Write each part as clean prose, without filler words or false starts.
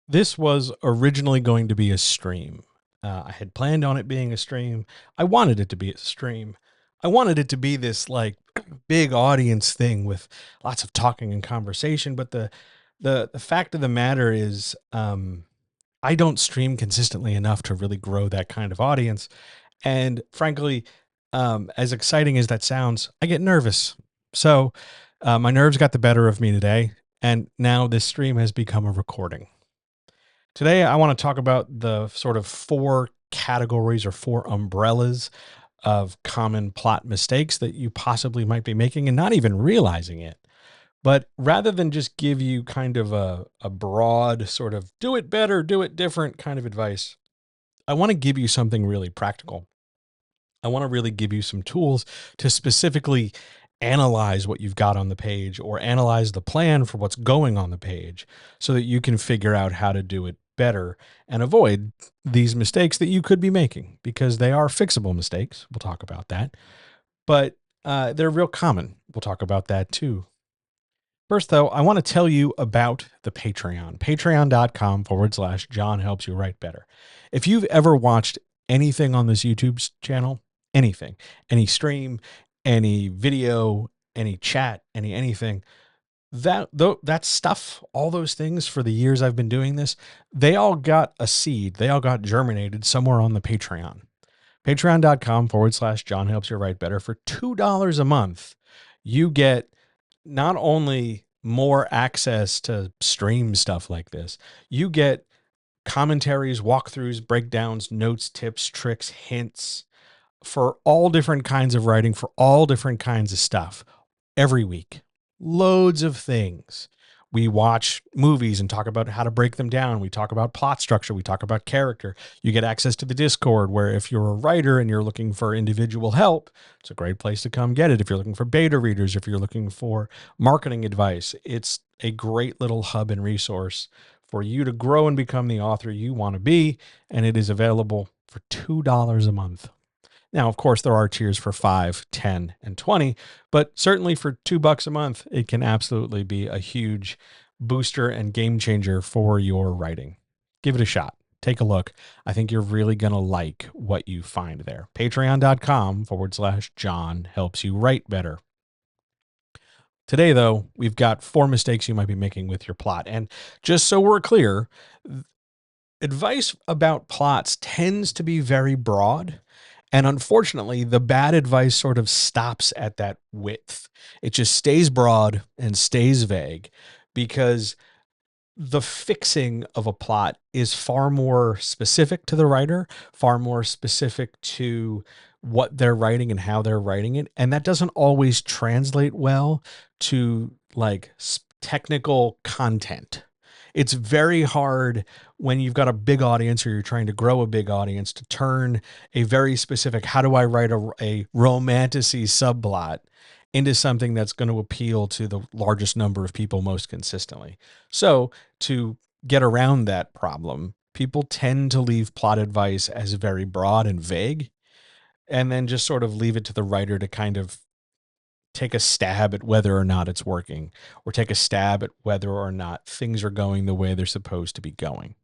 This was originally going to be a stream. I had planned on it being a stream. I wanted it to be a stream. I wanted it to be this like big audience thing with lots of talking and conversation. But the fact of the matter is, I don't stream consistently enough to really grow that kind of audience. And frankly, as exciting as that sounds, I get nervous. So my nerves got the better of me today, and now this stream has become a recording. Today, I want to talk about the sort of four categories or four umbrellas of common plot mistakes that you possibly might be making and not even realizing it. But rather than just give you kind of a broad sort of do it better, do it different kind of advice, I want to give you something really practical. I want to really give you some tools to specifically analyze what you've got on the page or analyze the plan for what's going on the page so that you can figure out how to do it better and avoid these mistakes that you could be making, because they are fixable mistakes. We'll talk about that, but they're real common. We'll talk about that too. First, though, I want to tell you about the Patreon, patreon.com/John helps you write better. If you've ever watched anything on this YouTube channel, anything, any stream, any video, any chat, anything, that stuff, all those things for the years I've been doing this, they all got a seed. They all got germinated somewhere on the Patreon. Patreon.com/John helps you write better. For $2 a month, you get not only more access to stream stuff like this, you get commentaries, walkthroughs, breakdowns, notes, tips, tricks, hints for all different kinds of writing, for all different kinds of stuff every week. Loads of things. We watch movies and talk about how to break them down. We talk about plot structure. We talk about character. You get access to the Discord, where if you're a writer and you're looking for individual help, it's a great place to come get it. If you're looking for beta readers, if you're looking for marketing advice, it's a great little hub and resource for you to grow and become the author you want to be. And it is available for $2 a month. Now, of course, there are tiers for 5, 10, and 20, but certainly for $2 a month, it can absolutely be a huge booster and game changer for your writing. Give it a shot. Take a look. I think you're really going to like what you find there. Patreon.com/John helps you write better. Today, though, we've got 4 mistakes you might be making with your plot. And just so we're clear, advice about plots tends to be very broad. And unfortunately, the bad advice sort of stops at that width. It just stays broad and stays vague, because the fixing of a plot is far more specific to the writer, far more specific to what they're writing and how they're writing it. And that doesn't always translate well to like technical content. It's very hard when you've got a big audience or you're trying to grow a big audience to turn a very specific, how do I write a romantasy subplot into something that's going to appeal to the largest number of people most consistently. So to get around that problem, people tend to leave plot advice as very broad and vague, and then just sort of leave it to the writer to kind of take a stab at whether or not it's working, or take a stab at whether or not things are going the way they're supposed to be going.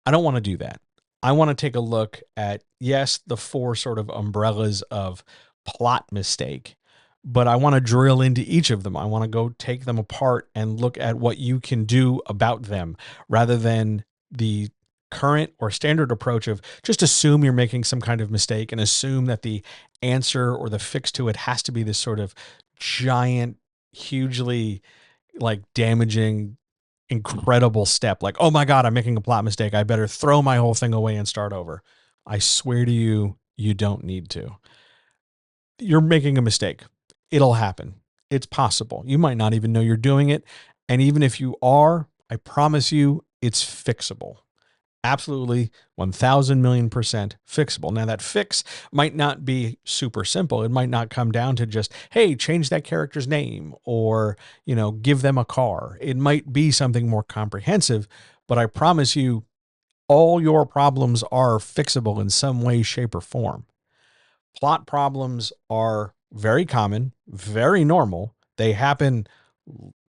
I don't want to do that. I want to take a look at, yes, the 4 sort of umbrellas of plot mistake, but I want to drill into each of them. I want to go take them apart and look at what you can do about them, rather than the current or standard approach of just assume you're making some kind of mistake and assume that the answer or the fix to it has to be this sort of giant, hugely like damaging, incredible step. Like, oh my God, I'm making a plot mistake, I better throw my whole thing away and start over. I swear to you, you don't need to. You're making a mistake. It'll happen. It's possible. You might not even know you're doing it. And even if you are, I promise you, it's fixable. Absolutely 1,000,000,000% fixable. Now, that fix might not be super simple. It might not come down to just, hey, change that character's name, or, give them a car. It might be something more comprehensive, but I promise you, all your problems are fixable in some way, shape, or form. Plot problems are very common, very normal. They happen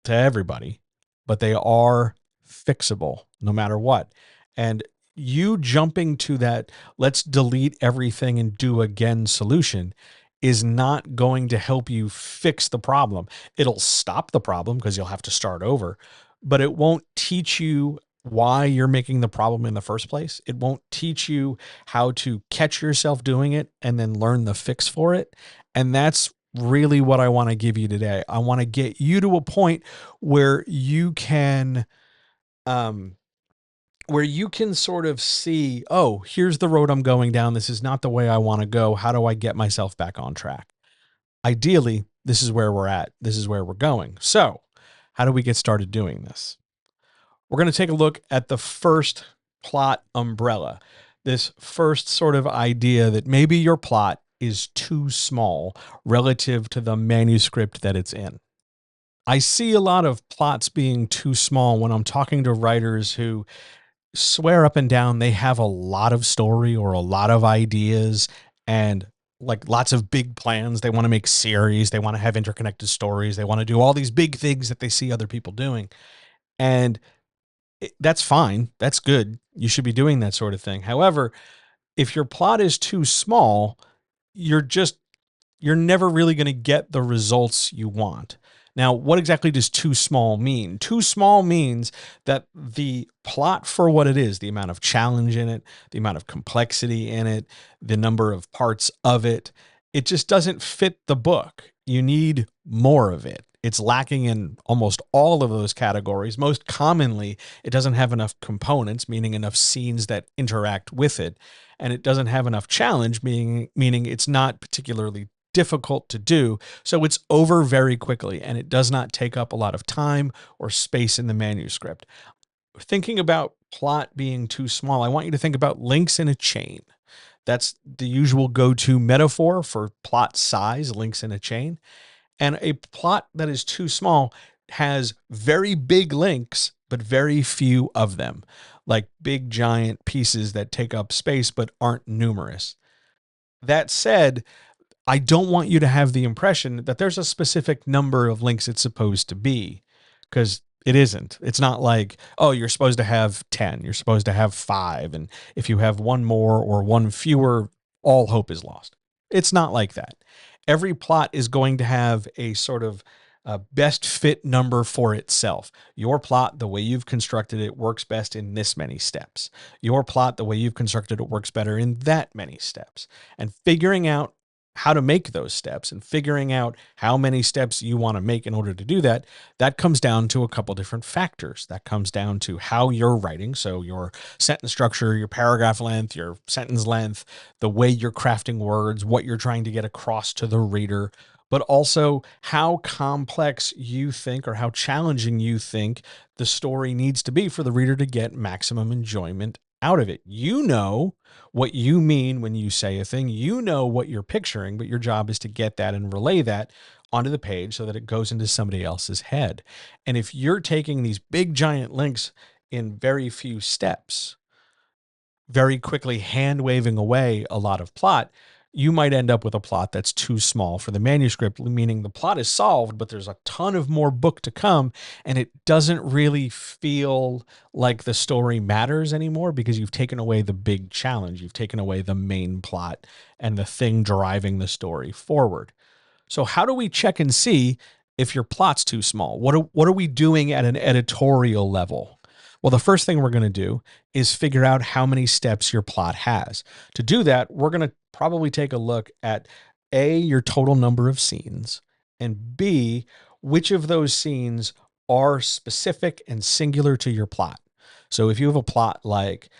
to everybody, but they are fixable no matter what. And you jumping to that, let's delete everything and do again solution is not going to help you fix the problem. It'll stop the problem because you'll have to start over, but it won't teach you why you're making the problem in the first place. It won't teach you how to catch yourself doing it and then learn the fix for it. And that's really what I want to give you today. I want to get you to a point where you can um sort of see, oh, here's the road I'm going down. This is not the way I want to go. How do I get myself back on track? Ideally, this is where we're at. This is where we're going. So, how do we get started doing this? We're going to take a look at the first plot umbrella. This first sort of idea that maybe your plot is too small relative to the manuscript that it's in. I see a lot of plots being too small when I'm talking to writers who swear up and down they have a lot of story or a lot of ideas and like lots of big plans. They want to make series, they want to have interconnected stories, they want to do all these big things that they see other people doing. And that's fine. That's good. You should be doing that sort of thing. However, if your plot is too small, you're just you're never really going to get the results you want. Now, what exactly does too small mean? Too small means that the plot for what it is, the amount of challenge in it, the amount of complexity in it, the number of parts of it, it just doesn't fit the book. You need more of it. It's lacking in almost all of those categories. Most commonly, it doesn't have enough components, meaning enough scenes that interact with it. And it doesn't have enough challenge, meaning it's not particularly difficult to do. So it's over very quickly and it does not take up a lot of time or space in the manuscript. Thinking about plot being too small, I want you to think about links in a chain. That's the usual go-to metaphor for plot size, links in a chain. And a plot that is too small has very big links, but very few of them, like big giant pieces that take up space but aren't numerous. That said, I don't want you to have the impression that there's a specific number of links it's supposed to be, because it isn't. It's not like, oh, you're supposed to have 10, you're supposed to have 5. And if you have one more or one fewer, all hope is lost. It's not like that. Every plot is going to have a sort of best fit number for itself. Your plot, the way you've constructed it, works best in this many steps. Your plot, the way you've constructed it, works better in that many steps. And figuring out how to make those steps and figuring out how many steps you want to make in order to do that, that comes down to a couple different factors. That comes down to how you're writing. So your sentence structure, your paragraph length, your sentence length, the way you're crafting words, what you're trying to get across to the reader, but also how complex you think or how challenging you think the story needs to be for the reader to get maximum enjoyment out of it. You know what you mean when you say a thing, you know what you're picturing, but your job is to get that and relay that onto the page so that it goes into somebody else's head. And if you're taking these big giant links in very few steps, very quickly hand waving away a lot of plot, you might end up with a plot that's too small for the manuscript, meaning the plot is solved, but there's a ton of more book to come, and it doesn't really feel like the story matters anymore because you've taken away the big challenge. You've taken away the main plot and the thing driving the story forward. So how do we check and see if your plot's too small? What are we doing at an editorial level? Well, the first thing we're going to do is figure out how many steps your plot has. To do that, we're going to probably take a look at A, your total number of scenes, and B, which of those scenes are specific and singular to your plot. So if you have a plot like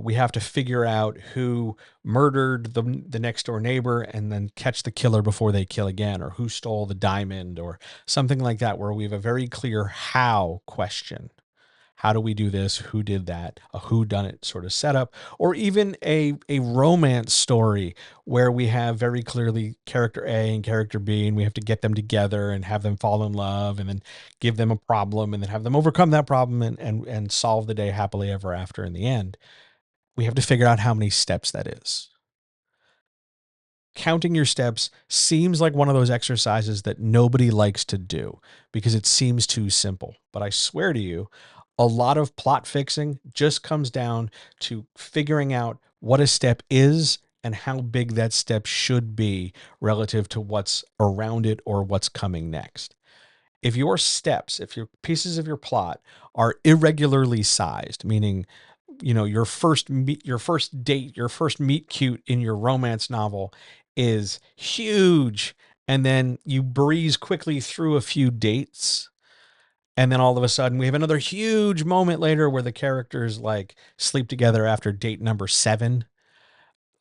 we have to figure out who murdered the next door neighbor and then catch the killer before they kill again, or who stole the diamond, or something like that, where we have a very clear how question. How do we do this? Who did that? A who done it sort of setup, or even a romance story where we have very clearly character A and character B, and we have to get them together and have them fall in love and then give them a problem and then have them overcome that problem and solve the day happily ever after in the end. We have to figure out how many steps that is. Counting your steps seems like one of those exercises that nobody likes to do because it seems too simple. But I swear to you, A lot of plot fixing just comes down to figuring out what a step is and how big that step should be relative to what's around it or what's coming next. If your steps, if your pieces of your plot are irregularly sized, meaning, your first date, your first meet cute in your romance novel is huge, and then you breeze quickly through a few dates, and then all of a sudden we have another huge moment later where the characters like sleep together after date number 7.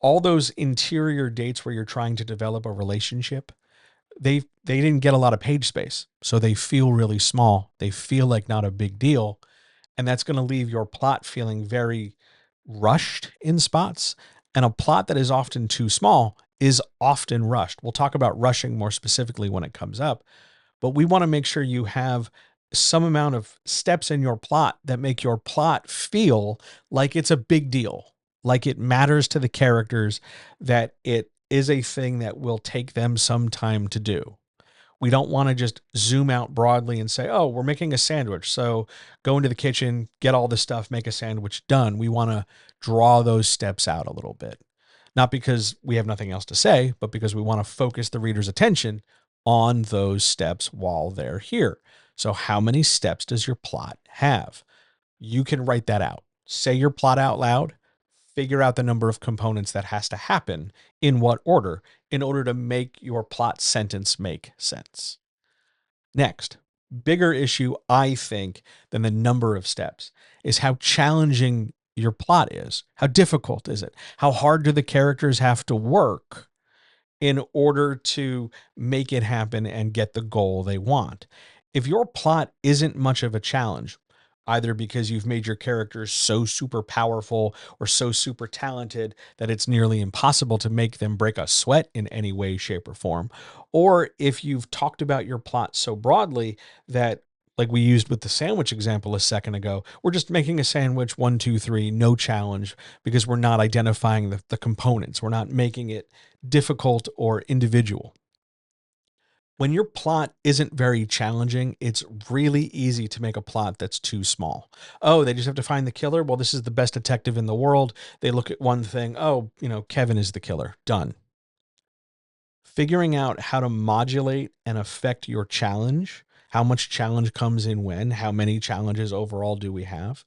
All those interior dates where you're trying to develop a relationship, they didn't get a lot of page space. So they feel really small. They feel like not a big deal. And that's going to leave your plot feeling very rushed in spots. And a plot that is often too small is often rushed. We'll talk about rushing more specifically when it comes up, but we want to make sure you have some amount of steps in your plot that make your plot feel like it's a big deal, like it matters to the characters, that it is a thing that will take them some time to do. We don't want to just zoom out broadly and say, oh, we're making a sandwich. So go into the kitchen, get all the stuff, make a sandwich, done. We want to draw those steps out a little bit. Not because we have nothing else to say, but because we want to focus the reader's attention on those steps while they're here. So, how many steps does your plot have? You can write that out. Say your plot out loud, figure out the number of components that has to happen in what order in order to make your plot sentence make sense. Next, bigger issue, I think, than the number of steps is how challenging your plot is. How difficult is it? How hard do the characters have to work in order to make it happen and get the goal they want? If your plot isn't much of a challenge, either because you've made your characters so super powerful or so super talented that it's nearly impossible to make them break a sweat in any way, shape, or form, or if you've talked about your plot so broadly that, like we used with the sandwich example a second ago, we're just making a sandwich, 1, 2, 3, no challenge, because we're not identifying the components. We're not making it difficult or individual. When your plot isn't very challenging, it's really easy to make a plot that's too small. Oh, they just have to find the killer. Well, this is the best detective in the world. They look at one thing. Oh, Kevin is the killer. Done. Figuring out how to modulate and affect your challenge, how much challenge comes in when, how many challenges overall do we have,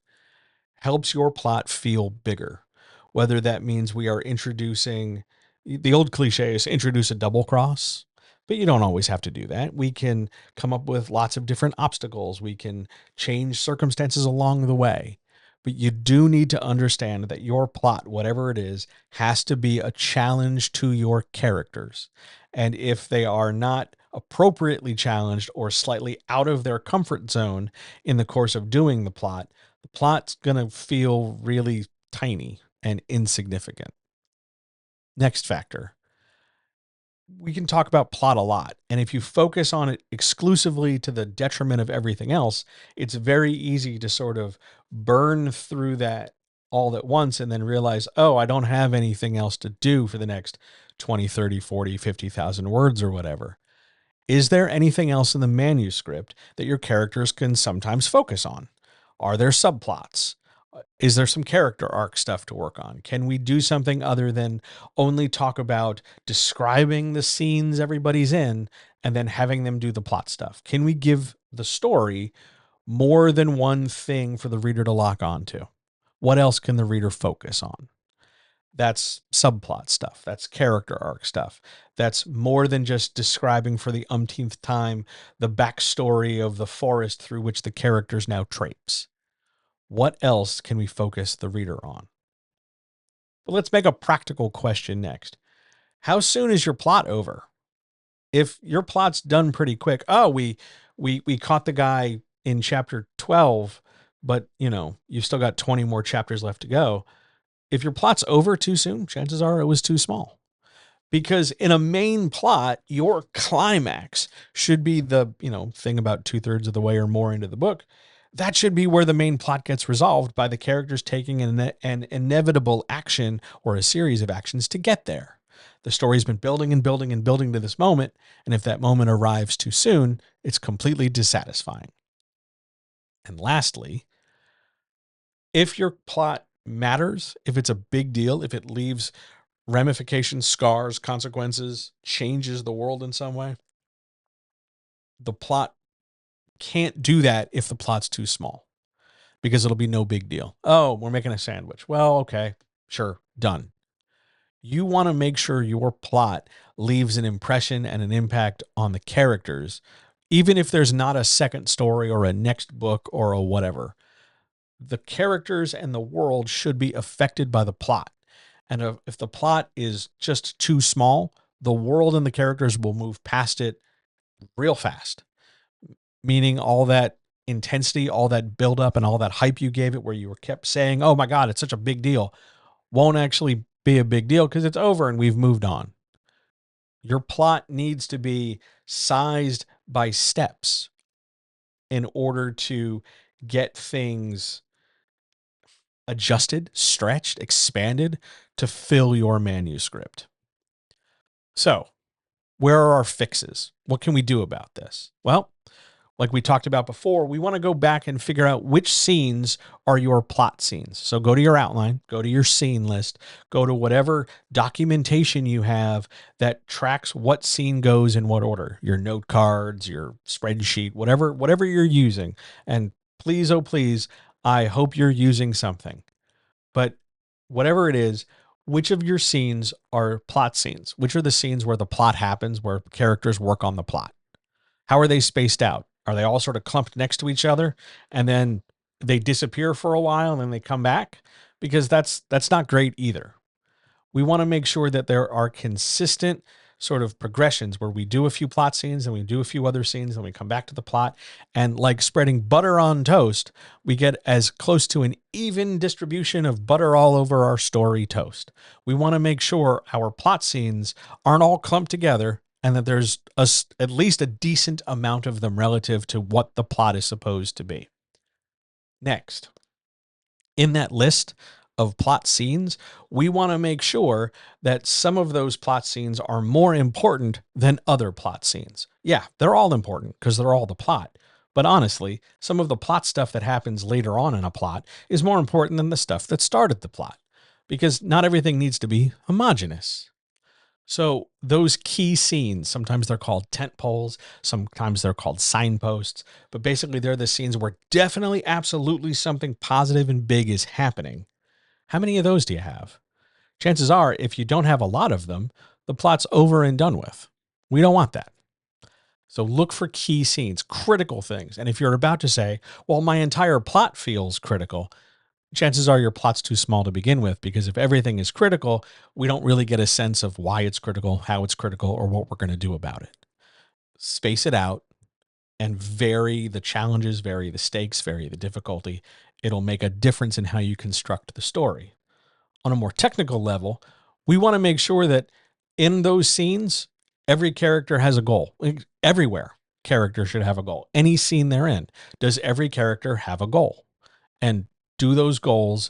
helps your plot feel bigger. Whether that means we are introducing, the old cliche is introduce a double cross, but you don't always have to do that. We can come up with lots of different obstacles. We can change circumstances along the way. But you do need to understand that your plot, whatever it is, has to be a challenge to your characters. And if they are not appropriately challenged or slightly out of their comfort zone in the course of doing the plot's going to feel really tiny and insignificant. Next factor. We can talk about plot a lot. And if you focus on it exclusively to the detriment of everything else, it's very easy to sort of burn through that all at once and then realize, oh, I don't have anything else to do for the next 20, 30, 40, 50,000 words or whatever. Is there anything else in the manuscript that your characters can sometimes focus on? Are there subplots? Is there some character arc stuff to work on? Can we do something other than only talk about describing the scenes everybody's in and then having them do the plot stuff? Can we give the story more than one thing for the reader to lock onto? What else can the reader focus on? That's subplot stuff. That's character arc stuff. That's more than just describing for the umpteenth time the backstory of the forest through which the characters now traipse. What else can we focus the reader on? But let's make a practical question next. How soon is your plot over? If your plot's done pretty quick, oh, we caught the guy in chapter 12, but you've still got 20 more chapters left to go. If your plot's over too soon, chances are it was too small. Because in a main plot, your climax should be the, thing about 2/3 of the way or more into the book. That should be where the main plot gets resolved by the characters taking an inevitable action or a series of actions to get there. The story's been building and building and building to this moment, and if that moment arrives too soon, it's completely dissatisfying. And lastly, If your plot matters, if it's a big deal, if it leaves ramifications, scars, consequences, changes the world in some way, the plot can't do that if the plot's too small, because it'll be no big deal. Oh, we're making a sandwich. Well, okay, sure, done. You want to make sure your plot leaves an impression and an impact on the characters, even if there's not a second story or a next book or a whatever. The characters and the world should be affected by the plot. And if the plot is just too small, the world and the characters will move past it real fast, meaning all that intensity, all that buildup, and all that hype you gave it, where you were kept saying, oh my God, it's such a big deal, won't actually be a big deal because it's over and we've moved on. Your plot needs to be sized by steps in order to get things adjusted, stretched, expanded to fill your manuscript. So, where are our fixes? What can we do about this? Well, like we talked about before, we want to go back and figure out which scenes are your plot scenes. So go to your outline, go to your scene list, go to whatever documentation you have that tracks what scene goes in what order, your note cards, your spreadsheet, whatever you're using. And please, oh please, I hope you're using something. But whatever it is, which of your scenes are plot scenes? Which are the scenes where the plot happens, where characters work on the plot? How are they spaced out? Are they all sort of clumped next to each other and then they disappear for a while and then they come back? Because that's not great either. We want to make sure that there are consistent sort of progressions where we do a few plot scenes and we do a few other scenes and we come back to the plot. And like spreading butter on toast, we get as close to an even distribution of butter all over our story toast. We want to make sure our plot scenes aren't all clumped together and that there's at least a decent amount of them relative to what the plot is supposed to be. Next, in that list of plot scenes, we want to make sure that some of those plot scenes are more important than other plot scenes. Yeah, they're all important because they're all the plot. But honestly, some of the plot stuff that happens later on in a plot is more important than the stuff that started the plot, because not everything needs to be homogenous. So those key scenes, sometimes they're called tent poles, sometimes they're called signposts, but basically they're the scenes where definitely, absolutely something positive and big is happening. How many of those do you have? Chances are, if you don't have a lot of them, the plot's over and done with. We don't want that. So look for key scenes, critical things. And if you're about to say, well, my entire plot feels critical, chances are your plot's too small to begin with, because if everything is critical, we don't really get a sense of why it's critical, how it's critical, or what we're going to do about it. Space it out and vary the challenges, vary the stakes, vary the difficulty. It'll make a difference in how you construct the story. On a more technical level, we want to make sure that in those scenes, every character has a goal. Everywhere, character should have a goal. Any scene they're in, does every character have a goal? And do those goals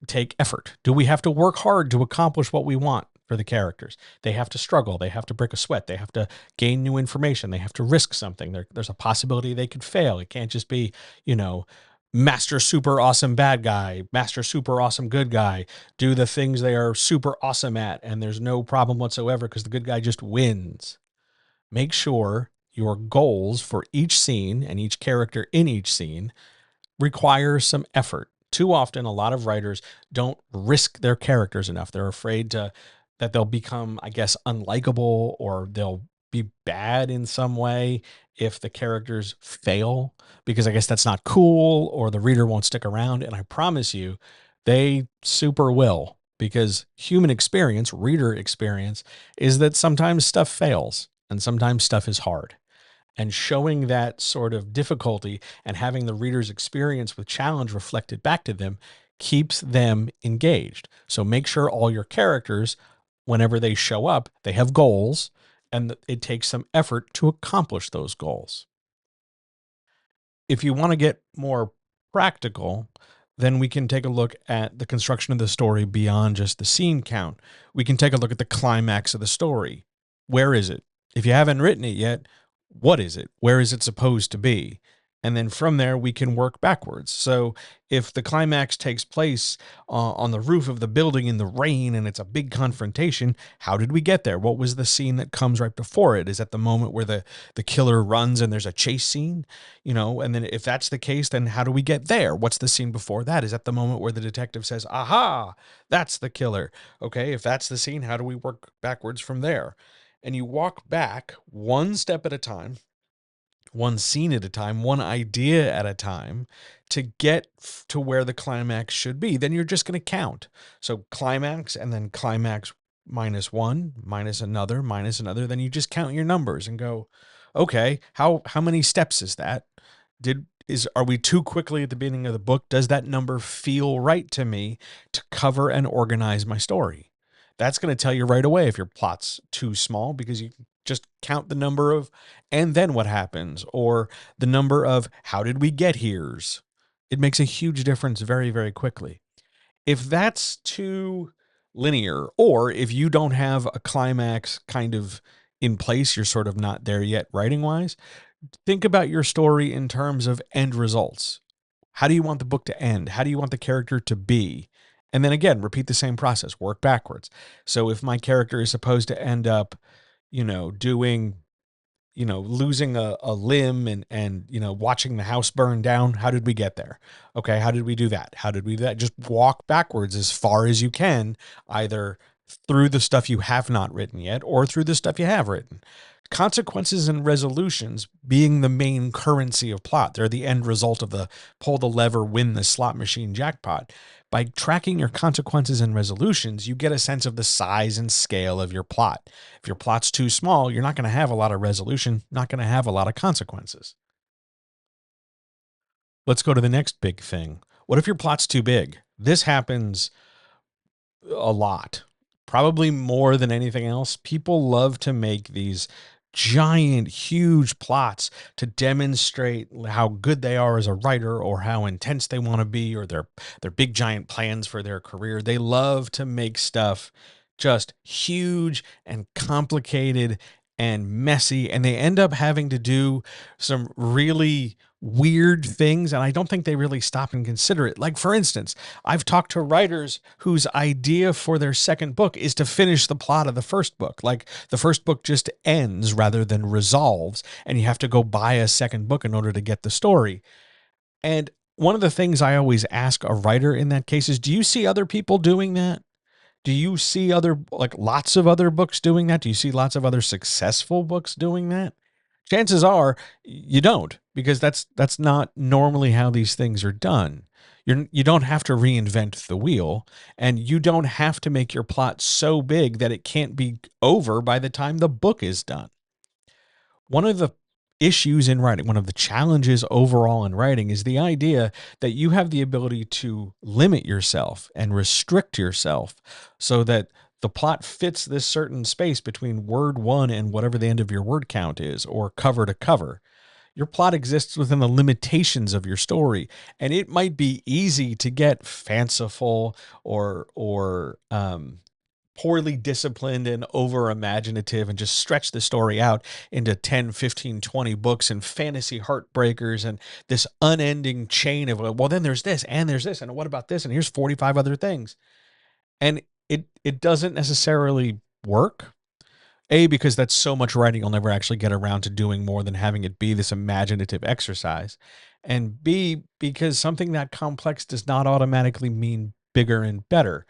take effort? Do we have to work hard to accomplish what we want for the characters? They have to struggle. They have to break a sweat. They have to gain new information. They have to risk something. There's a possibility they could fail. It can't just be, master super awesome bad guy, master super awesome good guy, do the things they are super awesome at, and there's no problem whatsoever because the good guy just wins. Make sure your goals for each scene and each character in each scene require some effort. Too often, a lot of writers don't risk their characters enough. They're afraid that they'll become, I guess, unlikable, or they'll be bad in some way if the characters fail, because I guess that's not cool, or the reader won't stick around. And I promise you, they super will, because human experience, reader experience, is that sometimes stuff fails and sometimes stuff is hard. And showing that sort of difficulty and having the reader's experience with challenge reflected back to them keeps them engaged. So make sure all your characters, whenever they show up, they have goals, and it takes some effort to accomplish those goals. If you want to get more practical, then we can take a look at the construction of the story beyond just the scene count. We can take a look at the climax of the story. Where is it? If you haven't written it yet, what is it? Where is it supposed to be? And then from there, we can work backwards. So if the climax takes place on the roof of the building in the rain and it's a big confrontation, how did we get there? What was the scene that comes right before it? Is that the moment where the killer runs and there's a chase scene? And then if that's the case, then how do we get there? What's the scene before that? Is that the moment where the detective says, aha, that's the killer? Okay, if that's the scene, how do we work backwards from there? And you walk back one step at a time, one scene at a time, one idea at a time to get to where the climax should be. Then you're just going to count. So climax and then climax minus one, minus another, minus another. Then you just count your numbers and go, okay, how many steps is that? Are we too quickly at the beginning of the book? Does that number feel right to me to cover and organize my story? That's going to tell you right away if your plot's too small, because you just count the number of and then what happens, or the number of how did we get here's. It makes a huge difference very, very quickly. If that's too linear, or if you don't have a climax kind of in place, you're sort of not there yet writing wise, think about your story in terms of end results. How do you want the book to end? How do you want the character to be? And then again, repeat the same process, work backwards. So if my character is supposed to end up, doing, losing a limb and, watching the house burn down, how did we get there? Okay, how did we do that? How did we do that? Just walk backwards as far as you can, either through the stuff you have not written yet or through the stuff you have written. Consequences and resolutions being the main currency of plot. They're the end result of the pull the lever, win the slot machine jackpot. By tracking your consequences and resolutions, you get a sense of the size and scale of your plot. If your plot's too small, you're not going to have a lot of resolution, not going to have a lot of consequences. Let's go to the next big thing. What if your plot's too big? This happens a lot, probably more than anything else. People love to make these giant, huge plots to demonstrate how good they are as a writer, or how intense they want to be, or their big giant plans for their career. They love to make stuff just huge and complicated and messy, and they end up having to do some really weird things, and I don't think they really stop and consider it. Like, for instance, I've talked to writers whose idea for their second book is to finish the plot of the first book. Like, the first book just ends rather than resolves, and you have to go buy a second book in order to get the story. And one of the things I always ask a writer in that case is, do you see other people doing that? Do you see lots of other books doing that? Do you see lots of other successful books doing that? Chances are you don't, because that's not normally how these things are done. You don't have to reinvent the wheel, and you don't have to make your plot so big that it can't be over by the time the book is done. One of the issues in writing, one of the challenges overall in writing, is the idea that you have the ability to limit yourself and restrict yourself so that the plot fits this certain space between word one and whatever the end of your word count is, or cover to cover. Your plot exists within the limitations of your story, and it might be easy to get fanciful or poorly disciplined and over imaginative and just stretch the story out into 10, 15, 20 books and fantasy heartbreakers and this unending chain of, well, then there's this and there's this and what about this and here's 45 other things. And it doesn't necessarily work. A, because that's so much writing you'll never actually get around to doing more than having it be this imaginative exercise. And B, because something that complex does not automatically mean bigger and better.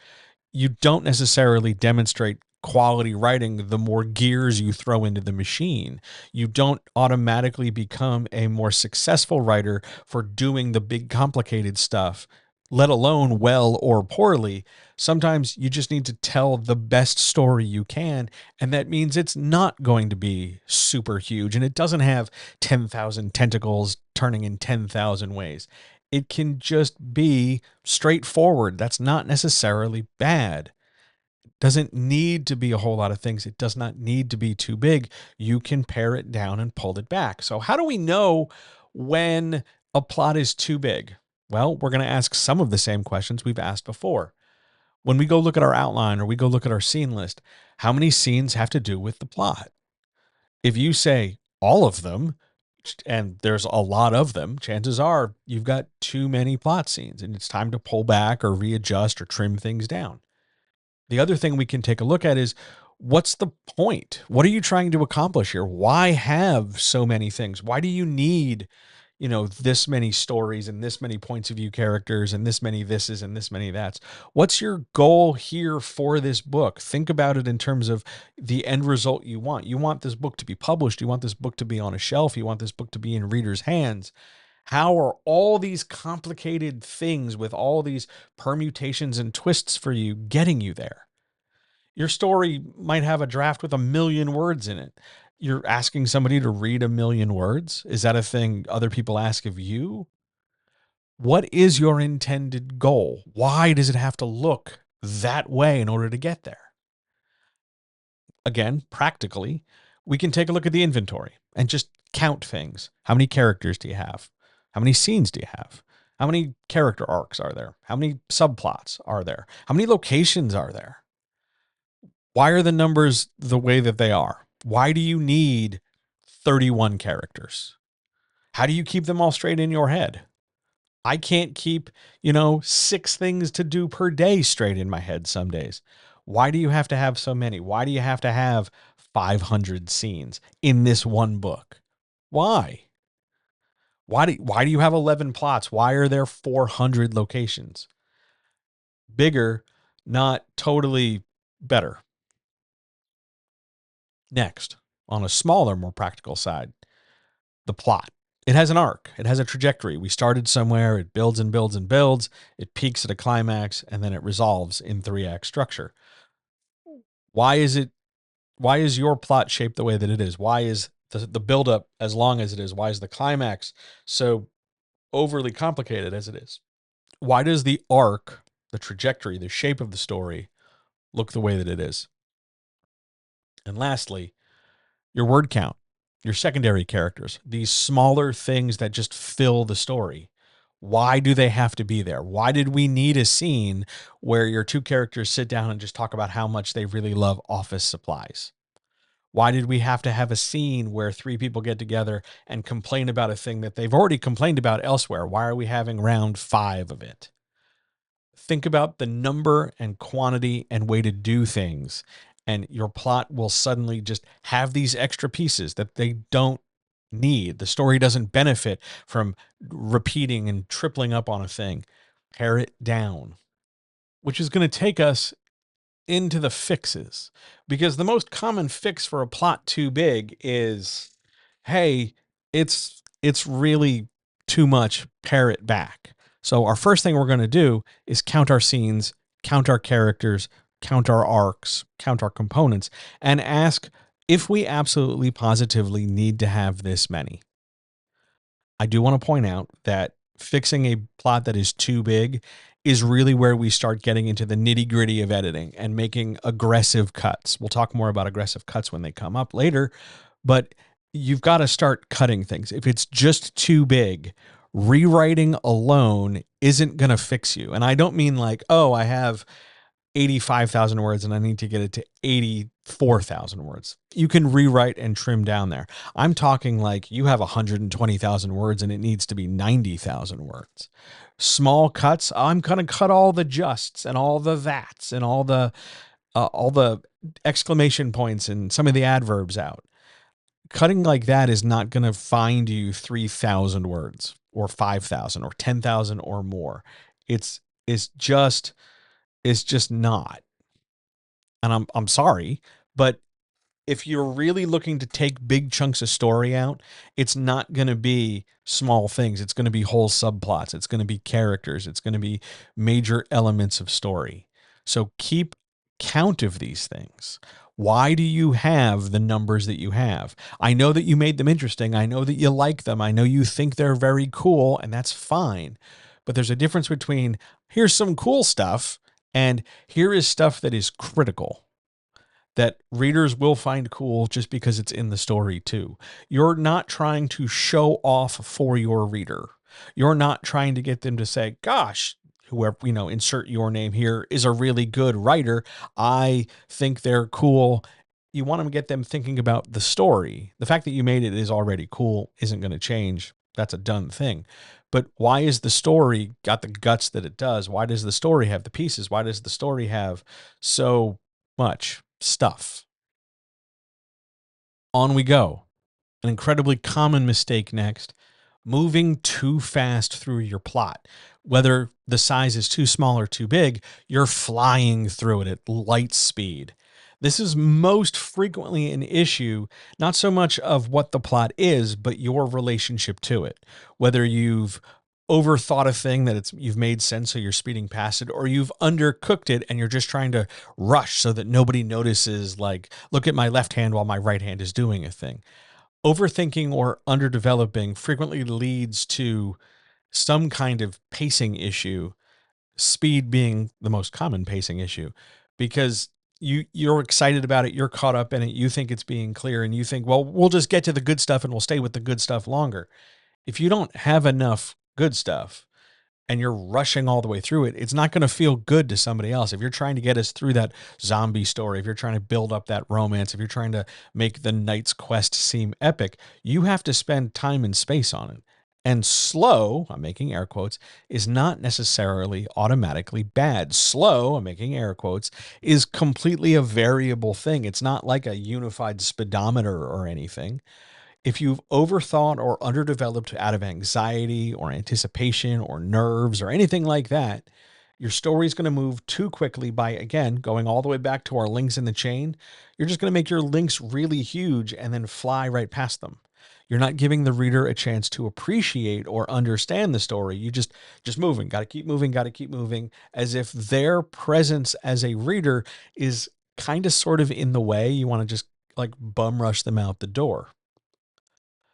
You don't necessarily demonstrate quality writing the more gears you throw into the machine. You don't automatically become a more successful writer for doing the big complicated stuff, let alone well or poorly. Sometimes you just need to tell the best story you can, and that means it's not going to be super huge and it doesn't have 10,000 tentacles turning in 10,000 ways. It can just be straightforward. That's not necessarily bad. It doesn't need to be a whole lot of things. It does not need to be too big. You can pare it down and pull it back. So how do we know when a plot is too big? Well, we're going to ask some of the same questions we've asked before. When we go look at our outline or we go look at our scene list, how many scenes have to do with the plot? If you say all of them, and there's a lot of them, chances are you've got too many plot scenes and it's time to pull back or readjust or trim things down. The other thing we can take a look at is, what's the point? What are you trying to accomplish here? Why have so many things? Why do you need, this many stories and this many points of view characters and this many thises and this many that's? What's your goal here for this book? Think about it in terms of the end result you want. You want this book to be published. You want this book to be on a shelf. You want this book to be in readers' hands. How are all these complicated things with all these permutations and twists for you getting you there? Your story might have a draft with 1,000,000 words in it. You're asking somebody to read 1,000,000 words? Is that a thing other people ask of you? What is your intended goal? Why does it have to look that way in order to get there? Again, practically, we can take a look at the inventory and just count things. How many characters do you have? How many scenes do you have? How many character arcs are there? How many subplots are there? How many locations are there? Why are the numbers the way that they are? Why do you need 31 characters? How do you keep them all straight in your head? I can't keep, 6 things to do per day straight in my head some days. Why do you have to have so many? Why do you have to have 500 scenes in this one book? Why? Why do you have 11 plots? Why are there 400 locations? Bigger, not totally better. Next, on a smaller, more practical side, the plot. It has an arc. It has a trajectory. We started somewhere. It builds and builds and builds. It peaks at a climax, and then it resolves in 3-act structure. Why is your plot shaped the way that it is? Why is the buildup as long as it is? Why is the climax so overly complicated as it is? Why does the arc, the trajectory, the shape of the story look the way that it is? And lastly, your word count, your secondary characters, these smaller things that just fill the story. Why do they have to be there? Why did we need a scene where your 2 characters sit down and just talk about how much they really love office supplies? Why did we have to have a scene where 3 people get together and complain about a thing that they've already complained about elsewhere? Why are we having round 5 of it? Think about the number and quantity and way to do things, and your plot will suddenly just have these extra pieces that they don't need. The story doesn't benefit from repeating and tripling up on a thing. Pare it down, which is going to take us into the fixes, because the most common fix for a plot too big is, hey, it's really too much, pare it back. So our first thing we're going to do is count our scenes, count our characters, count our arcs, count our components, and ask if we absolutely positively need to have this many. I do want to point out that fixing a plot that is too big is really where we start getting into the nitty gritty of editing and making aggressive cuts. We'll talk more about aggressive cuts when they come up later, but you've got to start cutting things. If it's just too big, rewriting alone isn't going to fix you. And I don't mean like, oh, I have 85,000 words and I need to get it to 84,000 words. You can rewrite and trim down there. I'm talking like you have 120,000 words and it needs to be 90,000 words. Small cuts, I'm going to cut all the justs and all the that's and all the exclamation points and some of the adverbs out. Cutting like that is not going to find you 3,000 words or 5,000 or 10,000 or more. It's just not. And I'm sorry, but if you're really looking to take big chunks of story out, it's not going to be small things. It's going to be whole subplots. It's going to be characters. It's going to be major elements of story. So keep count of these things. Why do you have the numbers that you have? I know that you made them interesting. I know that you like them. I know you think they're very cool, and that's fine. But there's a difference between here's some cool stuff and here is stuff that is critical, that readers will find cool just because it's in the story too. You're not trying to show off for your reader. You're not trying to get them to say, gosh, whoever, insert your name here, is a really good writer. I think they're cool. you want to get them thinking about the story. The fact that you made it is already cool, isn't going to change. That's a done thing. But why is the story got the guts that it does? Why does the story have the pieces? Why does the story have so much stuff? On we go. An incredibly common mistake next: moving too fast through your plot. Whether the size is too small or too big, you're flying through it at light speed. This is most frequently an issue, not so much of what the plot is, but your relationship to it. Whether you've overthought a thing that you've made sense so you're speeding past it, or you've undercooked it and you're just trying to rush so that nobody notices, like, look at my left hand while my right hand is doing a thing. Overthinking or underdeveloping frequently leads to some kind of pacing issue, speed being the most common pacing issue, because you're excited about it, you're caught up in it, you think it's being clear, and you think, well, we'll just get to the good stuff and we'll stay with the good stuff longer. If you don't have enough good stuff and you're rushing all the way through it, it's not going to feel good to somebody else. If you're trying to get us through that zombie story, if you're trying to build up that romance, if you're trying to make the knight's quest seem epic, you have to spend time and space on it. And slow, I'm making air quotes, is not necessarily automatically bad. Slow, I'm making air quotes, is completely a variable thing. It's not like a unified speedometer or anything. If you've overthought or underdeveloped out of anxiety or anticipation or nerves or anything like that, your story is going to move too quickly by, again, going all the way back to our links in the chain. You're just going to make your links really huge and then fly right past them. You're not giving the reader a chance to appreciate or understand the story. You just moving, got to keep moving, got to keep moving, as if their presence as a reader is kind of sort of in the way. You want to just like bum rush them out the door.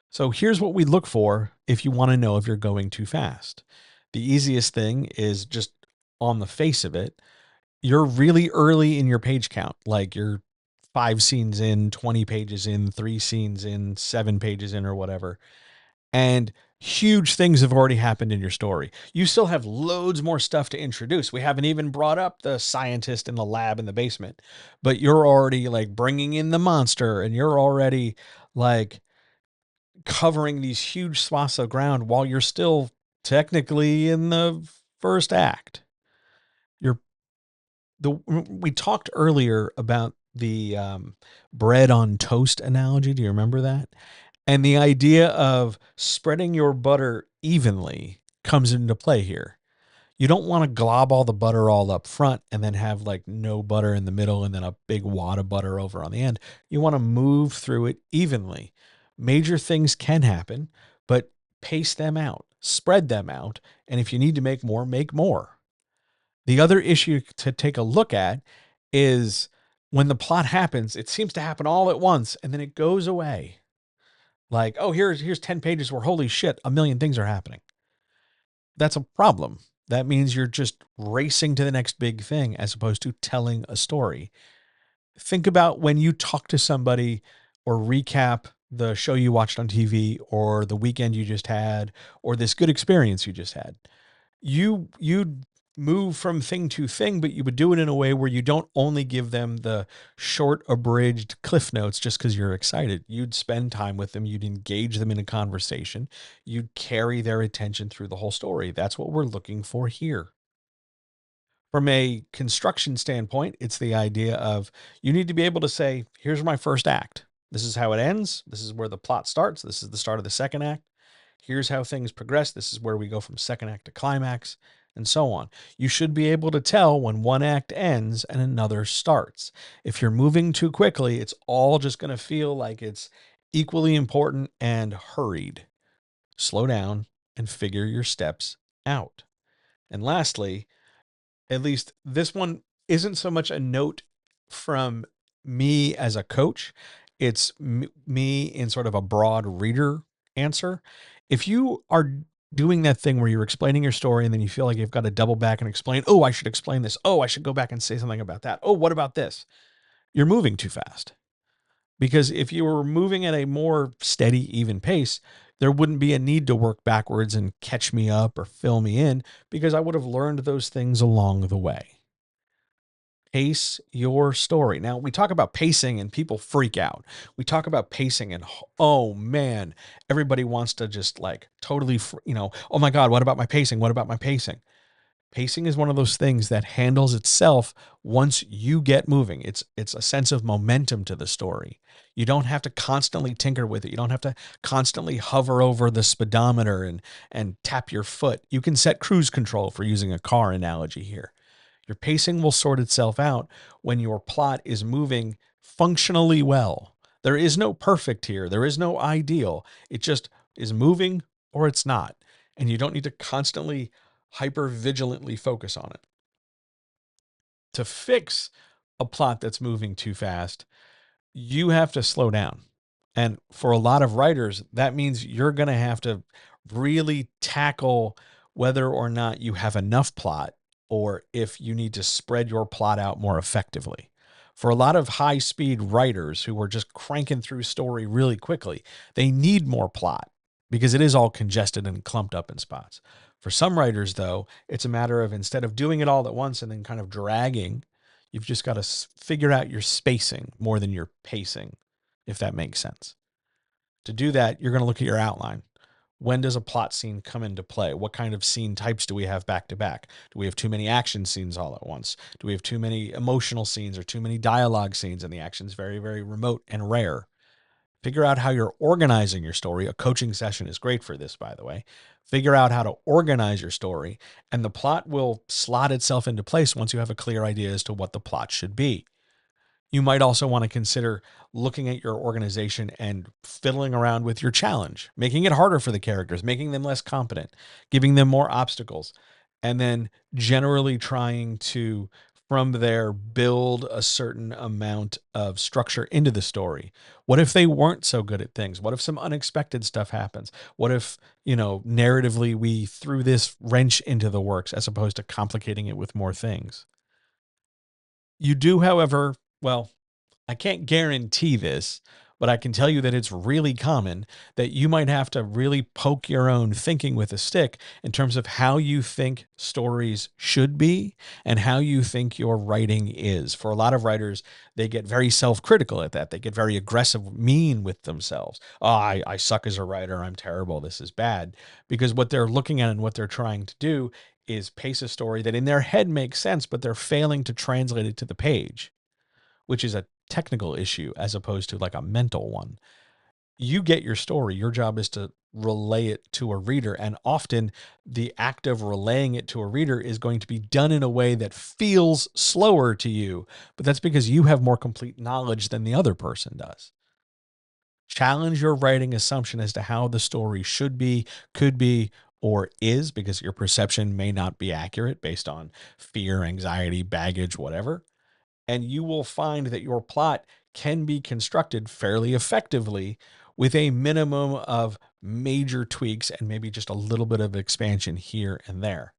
So here's what we look for if you want to know if you're going too fast. The easiest thing is just on the face of it, you're really early in your page count. Like you're 5 scenes in, 20 pages in, 3 scenes in, 7 pages in, or whatever. And huge things have already happened in your story. You still have loads more stuff to introduce. We haven't even brought up the scientist in the lab in the basement, but you're already like bringing in the monster, and you're already like covering these huge swaths of ground while you're still technically in the first act. You're we talked earlier about the bread on toast analogy. Do you remember that? And the idea of spreading your butter evenly comes into play here. You don't want to glob all the butter all up front and then have like no butter in the middle and then a big wad of butter over on the end. You want to move through it evenly. Major things can happen, but pace them out, spread them out. And if you need to make more, make more. The other issue to take a look at is when the plot happens, it seems to happen all at once and then it goes away. Like, oh, here's 10 pages where holy shit, a million things are happening. That's a problem. That means you're just racing to the next big thing as opposed to telling a story. Think about when you talk to somebody or recap the show you watched on TV or the weekend you just had or this good experience you just had. You'd move from thing to thing, but you would do it in a way where you don't only give them the short abridged cliff notes just because you're excited. You'd spend time with them. You'd engage them in a conversation. You'd carry their attention through the whole story. That's what we're looking for here. From a construction standpoint, it's the idea of you need to be able to say, here's my first act. This is how it ends. This is where the plot starts. This is the start of the second act. Here's how things progress. This is where we go from second act to climax, and so on. You should be able to tell when one act ends and another starts. If you're moving too quickly, it's all just going to feel like it's equally important and hurried. Slow down and figure your steps out. And lastly, at least this one isn't so much a note from me as a coach. It's me in sort of a broad reader answer. If you are doing that thing where you're explaining your story and then you feel like you've got to double back and explain, oh, I should explain this. Oh, I should go back and say something about that. Oh, what about this? You're moving too fast. Because if you were moving at a more steady, even pace, there wouldn't be a need to work backwards and catch me up or fill me in because I would have learned those things along the way. Pace your story. Now, we talk about pacing and people freak out. We talk about pacing and, oh man, everybody wants to just like totally, oh my God, what about my pacing? What about my pacing? Pacing is one of those things that handles itself once you get moving. It's a sense of momentum to the story. You don't have to constantly tinker with it. You don't have to constantly hover over the speedometer and tap your foot. You can set cruise control, for using a car analogy here. Your pacing will sort itself out when your plot is moving functionally well. There is no perfect here. There is no ideal. It just is moving or it's not. And you don't need to constantly hyper vigilantly focus on it. To fix a plot that's moving too fast, you have to slow down. And for a lot of writers, that means you're going to have to really tackle whether or not you have enough plot or if you need to spread your plot out more effectively. For a lot of high speed writers who are just cranking through story really quickly, they need more plot because it is all congested and clumped up in spots. For some writers, though, it's a matter of, instead of doing it all at once and then kind of dragging, you've just got to figure out your spacing more than your pacing, if that makes sense. To do that, you're going to look at your outline. When does a plot scene come into play? What kind of scene types do we have back to back? Do we have too many action scenes all at once? Do we have too many emotional scenes or too many dialogue scenes and the action's very, very remote and rare? Figure out how you're organizing your story. A coaching session is great for this, by the way. Figure out how to organize your story, and the plot will slot itself into place once you have a clear idea as to what the plot should be. You might also want to consider looking at your organization and fiddling around with your challenge, making it harder for the characters, making them less competent, giving them more obstacles, and then generally trying to, from there, build a certain amount of structure into the story. What if they weren't so good at things? What if some unexpected stuff happens? What if, narratively we threw this wrench into the works as opposed to complicating it with more things? You do, however, well, I can't guarantee this, but I can tell you that it's really common that you might have to really poke your own thinking with a stick in terms of how you think stories should be and how you think your writing is. For a lot of writers, they get very self-critical at that. They get very aggressive, mean with themselves. Oh, I suck as a writer. I'm terrible. This is bad. Because what they're looking at and what they're trying to do is pace a story that in their head makes sense, but they're failing to translate it to the page, which is a technical issue as opposed to like a mental one. You get your story. Your job is to relay it to a reader. And often the act of relaying it to a reader is going to be done in a way that feels slower to you, but that's because you have more complete knowledge than the other person does. Challenge your writing assumption as to how the story should be, could be, or is, because your perception may not be accurate based on fear, anxiety, baggage, whatever. And you will find that your plot can be constructed fairly effectively with a minimum of major tweaks and maybe just a little bit of expansion here and there.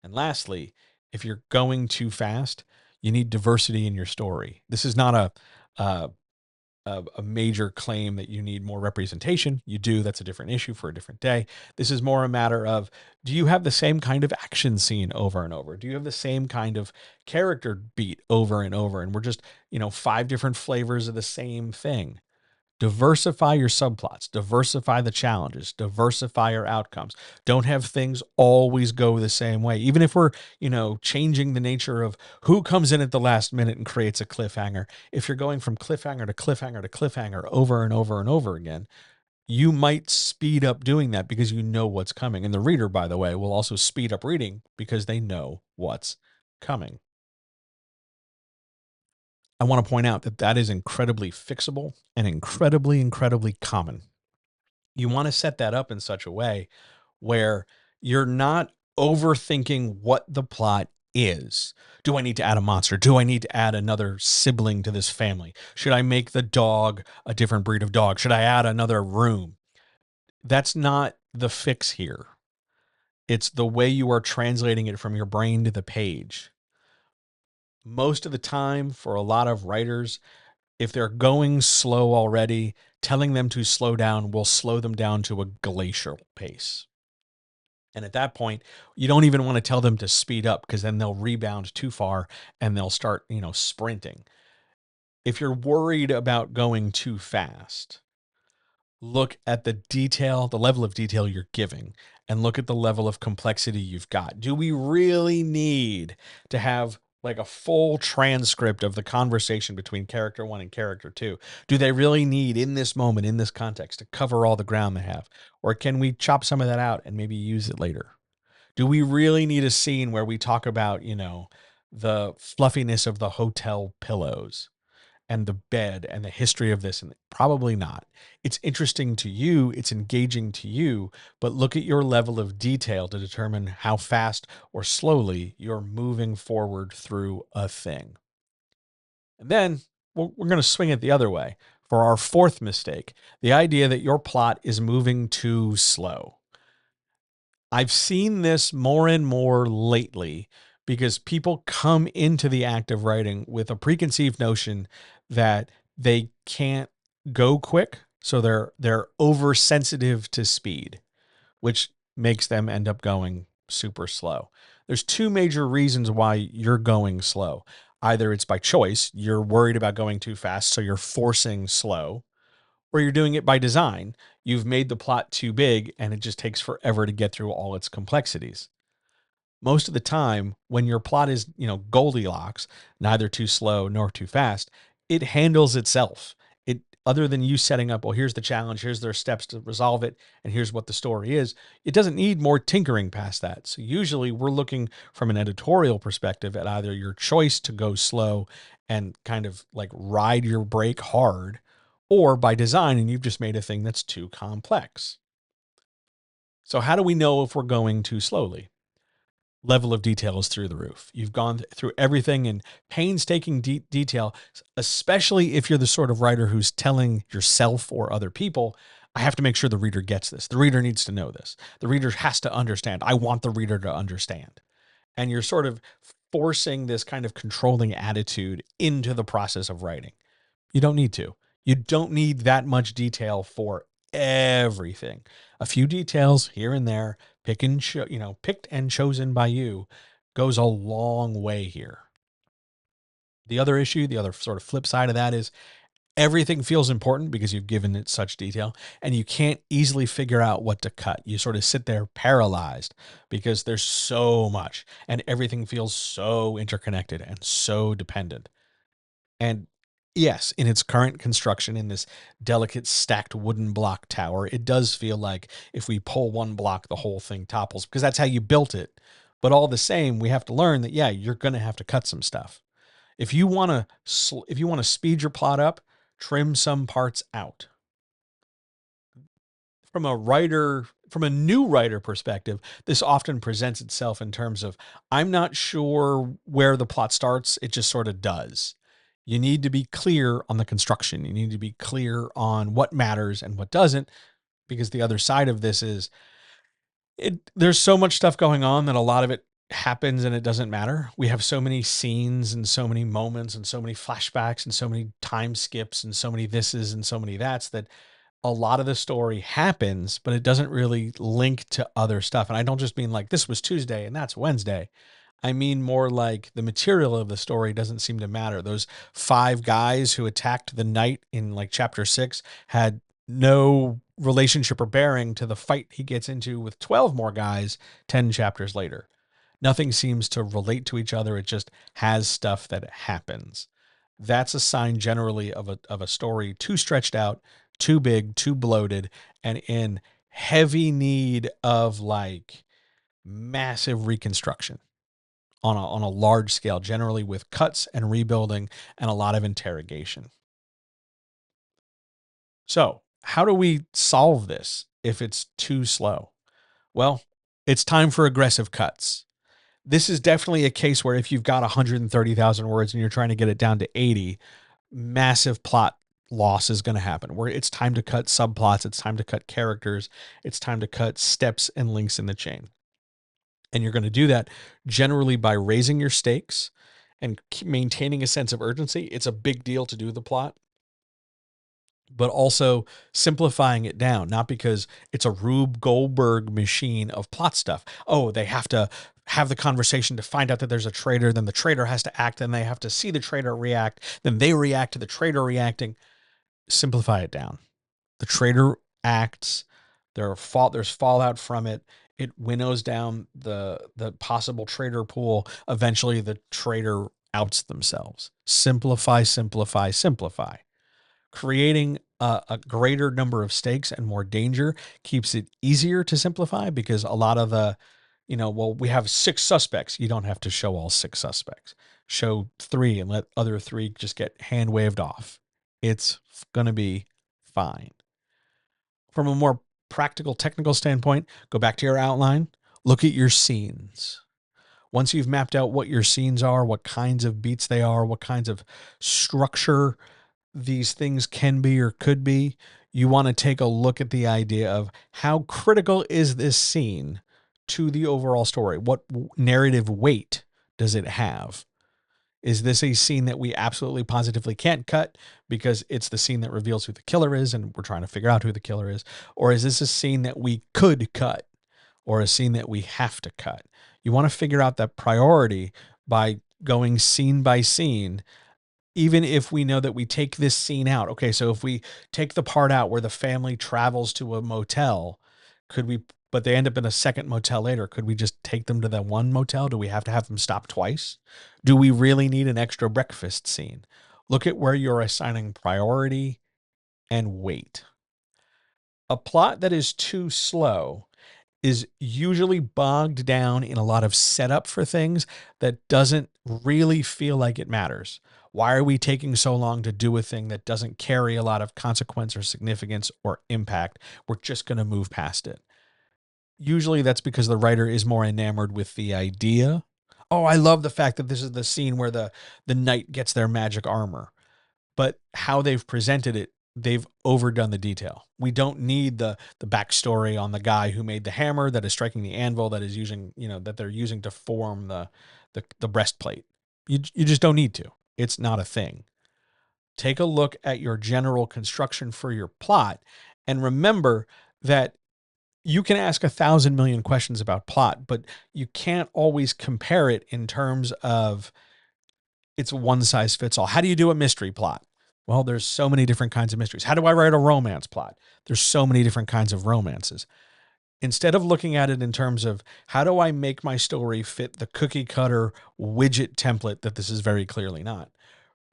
And lastly, if you're going too fast, you need diversity in your story. This is not a, a major claim that you need more representation. You do. That's a different issue for a different day. This is more a matter of, do you have the same kind of action scene over and over? Do you have the same kind of character beat over and over? And we're just, 5 different flavors of the same thing. Diversify your subplots, diversify the challenges, diversify your outcomes. Don't have things always go the same way. Even if we're, changing the nature of who comes in at the last minute and creates a cliffhanger. If you're going from cliffhanger to cliffhanger to cliffhanger over and over and over again, you might speed up doing that because you know what's coming. And the reader, by the way, will also speed up reading because they know what's coming. I want to point out that that is incredibly fixable and incredibly, incredibly common. You want to set that up in such a way where you're not overthinking what the plot is. Do I need to add a monster? Do I need to add another sibling to this family? Should I make the dog a different breed of dog? Should I add another room? That's not the fix here. It's the way you are translating it from your brain to the page. Most of the time, for a lot of writers, if they're going slow already, telling them to slow down will slow them down to a glacial pace. And at that point, you don't even want to tell them to speed up because then they'll rebound too far and they'll start, sprinting. If you're worried about going too fast, look at the detail, the level of detail you're giving, and look at the level of complexity you've got. Do we really need to have like a full transcript of the conversation between character one and character two? Do they really need, in this moment, in this context, to cover all the ground they have? Or can we chop some of that out and maybe use it later? Do we really need a scene where we talk about, the fluffiness of the hotel pillows and the bed and the history of this? And probably not. It's interesting to you, it's engaging to you, but look at your level of detail to determine how fast or slowly you're moving forward through a thing. And then we're going to swing it the other way for our fourth mistake, the idea that your plot is moving too slow. I've seen this more and more lately because people come into the act of writing with a preconceived notion that they can't go quick, so they're oversensitive to speed, which makes them end up going super slow. There's two major reasons why you're going slow. Either it's by choice, you're worried about going too fast, so you're forcing slow, or you're doing it by design. You've made the plot too big and it just takes forever to get through all its complexities. Most of the time, when your plot is, Goldilocks, neither too slow nor too fast, it handles itself. It, other than you setting up, well, here's the challenge, here's their steps to resolve it, and here's what the story is, it doesn't need more tinkering past that. So usually we're looking from an editorial perspective at either your choice to go slow and kind of like ride your brake hard, or by design, and you've just made a thing that's too complex. So how do we know if we're going too slowly? Level of detail is through the roof. You've gone through everything in painstaking detail, especially if you're the sort of writer who's telling yourself or other people, I have to make sure the reader gets this. The reader needs to know this. The reader has to understand. I want the reader to understand. And you're sort of forcing this kind of controlling attitude into the process of writing. You don't need to. You don't need that much detail for everything. A few details here and there, picked and chosen by you, goes a long way here. The other issue, the other sort of flip side of that is everything feels important because you've given it such detail and you can't easily figure out what to cut. You sort of sit there paralyzed because there's so much and everything feels so interconnected and so dependent. And yes, in its current construction, in this delicate stacked wooden block tower, it does feel like if we pull one block, the whole thing topples because that's how you built it. But all the same, we have to learn that, yeah, you're going to have to cut some stuff. If you want to speed your plot up, trim some parts out. From a new writer perspective, this often presents itself in terms of, I'm not sure where the plot starts. It just sort of does. You need to be clear on the construction. You need to be clear on what matters and what doesn't, because the other side of this is there's so much stuff going on that a lot of it happens and it doesn't matter. We have so many scenes and so many moments and so many flashbacks and so many time skips and so many thises and so many that's that a lot of the story happens, but it doesn't really link to other stuff. And I don't just mean like this was Tuesday and that's Wednesday. I mean more like the material of the story doesn't seem to matter. Those five guys who attacked the knight in like chapter 6 had no relationship or bearing to the fight he gets into with 12 more guys 10 chapters later. Nothing seems to relate to each other. It just has stuff that happens. That's a sign generally of a story too stretched out, too big, too bloated, and in heavy need of like massive reconstruction on a large scale, generally with cuts and rebuilding and a lot of interrogation. So, how do we solve this if it's too slow? Well, it's time for aggressive cuts. This is definitely a case where if you've got 130,000 words and you're trying to get it down to 80, massive plot loss is going to happen, where it's time to cut subplots, it's time to cut characters, it's time to cut steps and links in the chain. And you're going to do that generally by raising your stakes and maintaining a sense of urgency. It's a big deal to do the plot, but also simplifying it down, not because it's a Rube Goldberg machine of plot stuff. Oh, they have to have the conversation to find out that there's a traitor, then the traitor has to act, then they have to see the traitor react, then they react to the traitor reacting. Simplify it down. The traitor acts, there's fallout from it. It winnows down the possible traitor pool. Eventually the traitor outs themselves. Simplify, simplify, simplify. Creating a greater number of stakes and more danger keeps it easier to simplify, because a lot of the, well, we have 6 suspects. You don't have to show all 6 suspects. Show 3 and let other 3 just get hand waved off. It's going to be fine. From a more practical, technical standpoint, go back to your outline, look at your scenes. Once you've mapped out what your scenes are, what kinds of beats they are, what kinds of structure these things can be or could be, you want to take a look at the idea of how critical is this scene to the overall story? What narrative weight does it have? Is this a scene that we absolutely positively can't cut because it's the scene that reveals who the killer is and we're trying to figure out who the killer is? Or is this a scene that we could cut, or a scene that we have to cut? You want to figure out that priority by going scene by scene. Even if we know that we take this scene out. Okay, so if we take the part out where the family travels to a motel, but they end up in a second motel later, could we just take them to that one motel? Do we have to have them stop twice? Do we really need an extra breakfast scene? Look at where you're assigning priority and weight. A plot that is too slow is usually bogged down in a lot of setup for things that doesn't really feel like it matters. Why are we taking so long to do a thing that doesn't carry a lot of consequence or significance or impact? We're just going to move past it. Usually that's because the writer is more enamored with the idea. Oh, I love the fact that this is the scene where the knight gets their magic armor. But how they've presented it, they've overdone the detail. We don't need the backstory on the guy who made the hammer that is striking the anvil that is using, that they're using to form the breastplate. You just don't need to. It's not a thing. Take a look at your general construction for your plot and remember that you can ask 1,000 million questions about plot, but you can't always compare it in terms of it's one size fits all. How do you do a mystery plot? Well, there's so many different kinds of mysteries. How do I write a romance plot? There's so many different kinds of romances. Instead of looking at it in terms of how do I make my story fit the cookie cutter widget template that this is very clearly not,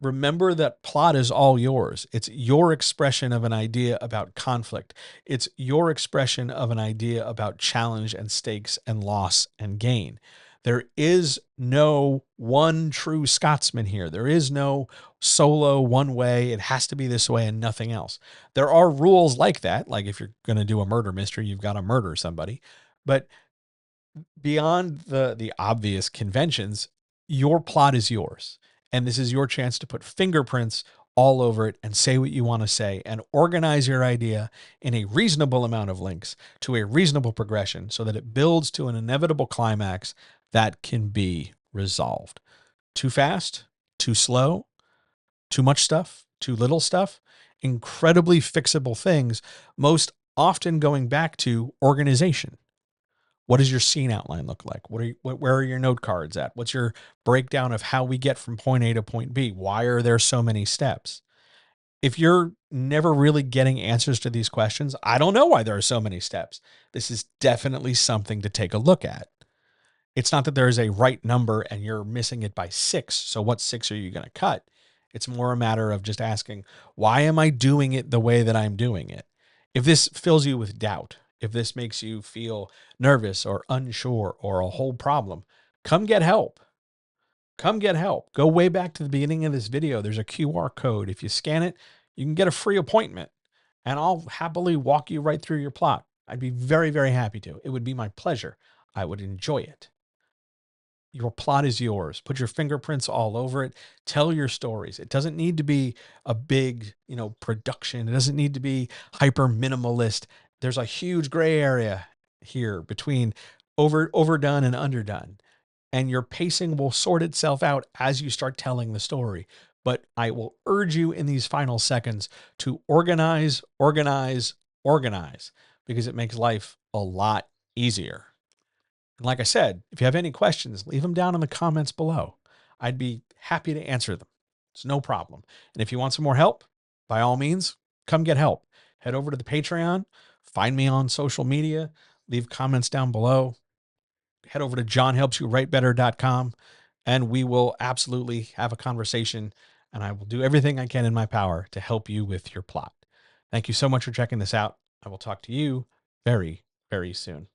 remember that plot is all yours. It's your expression of an idea about conflict. It's your expression of an idea about challenge and stakes and loss and gain. There is no one true Scotsman here. There is no solo one way. It has to be this way and nothing else. There are rules like that. Like if you're going to do a murder mystery, you've got to murder somebody. But beyond the obvious conventions, your plot is yours. And this is your chance to put fingerprints all over it and say what you want to say and organize your idea in a reasonable amount of links to a reasonable progression so that it builds to an inevitable climax that can be resolved. Too fast, too slow, too much stuff, too little stuff, incredibly fixable things, most often going back to organization. What does your scene outline look like? Where are your note cards at? What's your breakdown of how we get from point A to point B? Why are there so many steps? If you're never really getting answers to these questions, I don't know why there are so many steps. This is definitely something to take a look at. It's not that there is a right number and you're missing it by 6. So what 6 are you going to cut? It's more a matter of just asking, why am I doing it the way that I'm doing it? If this fills you with doubt, if this makes you feel nervous or unsure or a whole problem, come get help. Come get help. Go way back to the beginning of this video. There's a QR code. If you scan it, you can get a free appointment and I'll happily walk you right through your plot. I'd be very, very happy to. It would be my pleasure. I would enjoy it. Your plot is yours. Put your fingerprints all over it. Tell your stories. It doesn't need to be a big, production. It doesn't need to be hyper minimalist. There's a huge gray area here between overdone and underdone. And your pacing will sort itself out as you start telling the story. But I will urge you in these final seconds to organize, organize, organize, because it makes life a lot easier. And like I said, if you have any questions, leave them down in the comments below. I'd be happy to answer them. It's no problem. And if you want some more help, by all means, come get help. Head over to the Patreon, find me on social media, leave comments down below. Head over to johnhelpsyouwritebetter.com, and we will absolutely have a conversation, and I will do everything I can in my power to help you with your plot. Thank you so much for checking this out. I will talk to you very, very soon.